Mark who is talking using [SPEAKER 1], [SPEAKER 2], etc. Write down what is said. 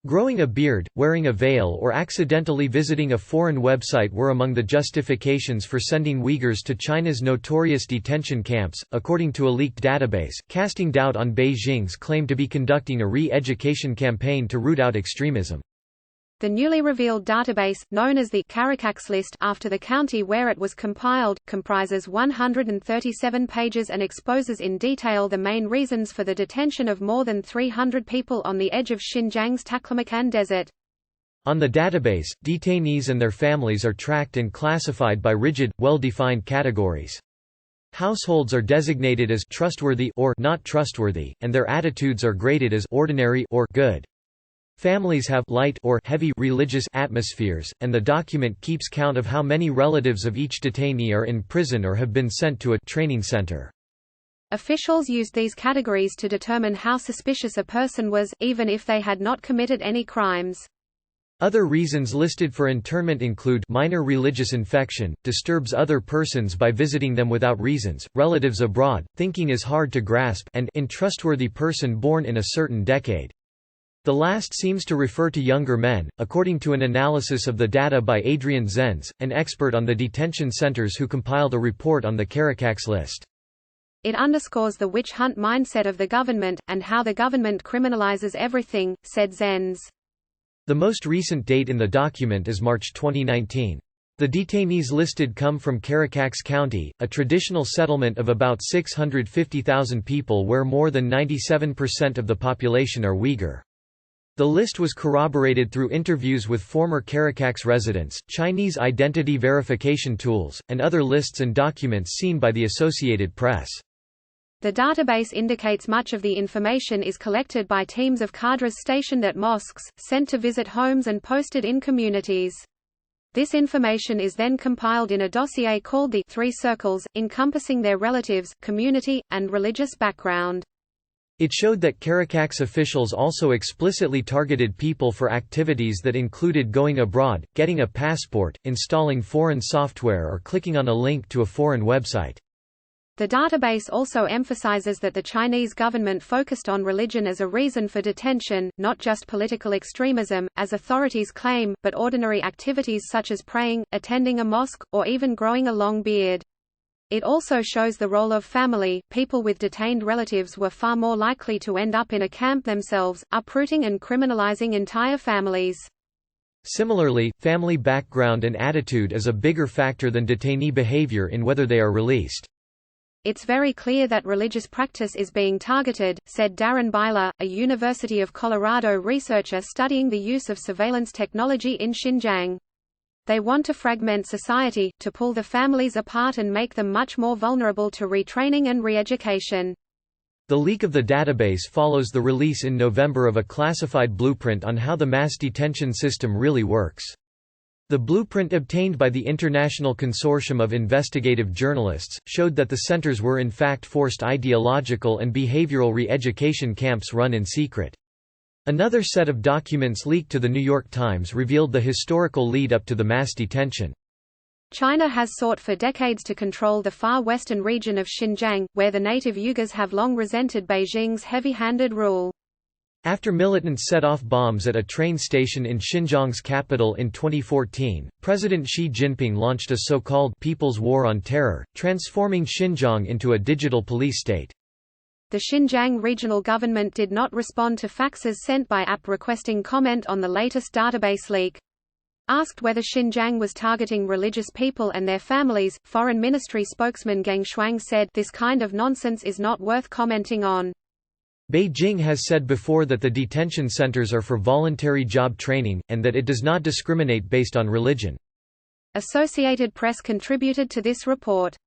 [SPEAKER 1] Growing a beard, wearing a veil or accidentally visiting a foreign website were among the justifications for sending Uyghurs to China's notorious detention camps, according to a leaked database, casting doubt on Beijing's claim to be conducting a re-education campaign to root out extremism.
[SPEAKER 2] The newly revealed database, known as the Caracas list after the county where it was compiled, comprises 137 pages and exposes in detail the main reasons for the detention of more than 300 people on the edge of Xinjiang's Taklamakan Desert.
[SPEAKER 1] On the database, detainees and their families are tracked and classified by rigid, well-defined categories. Households are designated as trustworthy or not trustworthy, and their attitudes are graded as ordinary or good. Families have light or heavy religious atmospheres, and the document keeps count of how many relatives of each detainee are in prison or have been sent to a training center.
[SPEAKER 2] Officials used these categories to determine how suspicious a person was, even if they had not committed any crimes.
[SPEAKER 1] Other reasons listed for internment include minor religious infection, disturbs other persons by visiting them without reasons, relatives abroad, thinking is hard to grasp, and untrustworthy person born in a certain decade. The last seems to refer to younger men, according to an analysis of the data by Adrian Zenz, an expert on the detention centers who compiled a report on the Caracas list.
[SPEAKER 2] It underscores the witch hunt mindset of the government, and how the government criminalizes everything, said Zenz.
[SPEAKER 1] The most recent date in the document is March 2019. The detainees listed come from Caracas County, a traditional settlement of about 650,000 people where more than 97% of the population are Uyghur. The list was corroborated through interviews with former Caracas residents, Chinese identity verification tools, and other lists and documents seen by the Associated Press.
[SPEAKER 2] The database indicates much of the information is collected by teams of cadres stationed at mosques, sent to visit homes and posted in communities. This information is then compiled in a dossier called the Three Circles, encompassing their relatives, community, and religious background.
[SPEAKER 1] It showed that Caracas officials also explicitly targeted people for activities that included going abroad, getting a passport, installing foreign software or clicking on a link to a foreign website.
[SPEAKER 2] The database also emphasizes that the Chinese government focused on religion as a reason for detention, not just political extremism, as authorities claim, but ordinary activities such as praying, attending a mosque, or even growing a long beard. It also shows the role of family. People with detained relatives were far more likely to end up in a camp themselves, uprooting and criminalizing entire families.
[SPEAKER 1] Similarly, family background and attitude is a bigger factor than detainee behavior in whether they are released.
[SPEAKER 2] It's very clear that religious practice is being targeted, said Darren Byler, a University of Colorado researcher studying the use of surveillance technology in Xinjiang. They want to fragment society, to pull the families apart and make them much more vulnerable to retraining and re-education.
[SPEAKER 1] The leak of the database follows the release in November of a classified blueprint on how the mass detention system really works. The blueprint obtained by the International Consortium of Investigative Journalists, showed that the centers were in fact forced ideological and behavioral re-education camps run in secret. Another set of documents leaked to The New York Times revealed the historical lead-up to the mass detention.
[SPEAKER 2] China has sought for decades to control the far western region of Xinjiang, where the native Uyghurs have long resented Beijing's heavy-handed rule.
[SPEAKER 1] After militants set off bombs at a train station in Xinjiang's capital in 2014, President Xi Jinping launched a so-called People's War on Terror, transforming Xinjiang into a digital police state.
[SPEAKER 2] The Xinjiang regional government did not respond to faxes sent by app requesting comment on the latest database leak. Asked whether Xinjiang was targeting religious people and their families, Foreign Ministry spokesman Geng Shuang said, "This kind of nonsense is not worth commenting on."
[SPEAKER 1] Beijing has said before that the detention centers are for voluntary job training, and that it does not discriminate based on religion.
[SPEAKER 2] Associated Press contributed to this report.